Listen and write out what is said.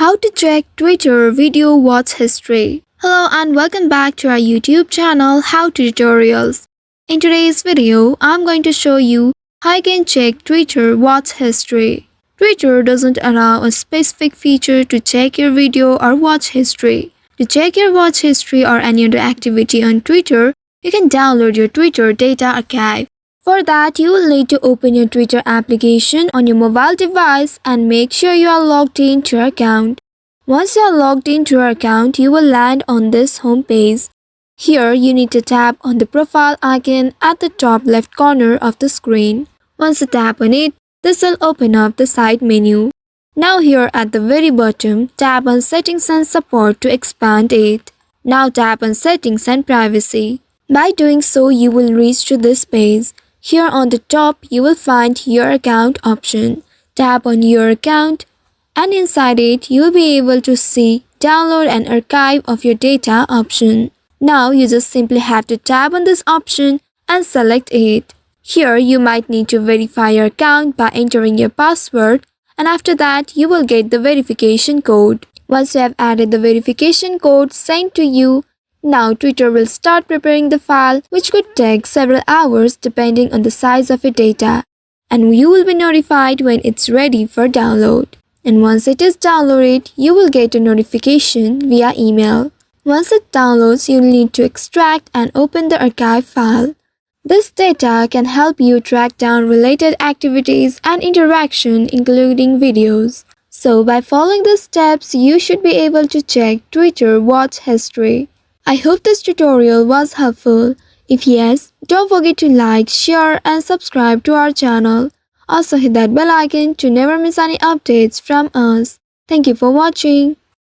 How to check Twitter video watch history. Hello and welcome back to our YouTube channel How to Tutorials. In today's video, I'm going to show you how you can check Twitter watch history. Twitter doesn't allow a specific feature to check your video or watch history. To check your watch history or any other activity on Twitter, you can download your Twitter data archive. For that, you will need to open your Twitter application on your mobile device and make sure you are logged into your account. Once you are logged into your account, you will land on this home page. Here, you need to tap on the profile icon at the top left corner of the screen. Once you tap on it, this will open up the side menu. Now here at the very bottom, tap on Settings and Support to expand it. Now tap on Settings and Privacy. By doing so, you will reach to this page. Here on the top, you will find Your Account option. Tap on Your Account and inside it, you will be able to see Download and Archive of your data option. Now you just simply have to tap on this option and select it. Here you might need to verify your account by entering your password, and after that you will get the verification code. Once you have added the verification code sent to you, now Twitter will start preparing the file, which could take several hours depending on the size of your data, and you will be notified when it's ready for download. And once it is downloaded, you will get a notification via email. Once it downloads, you will need to extract and open the archive file. This data can help you track down related activities and interaction, including videos. So by following the steps, you should be able to check Twitter watch history. I hope this tutorial was helpful. If yes, don't forget to like, share and subscribe to our channel. Also hit that bell icon to never miss any updates from us. Thank you for watching.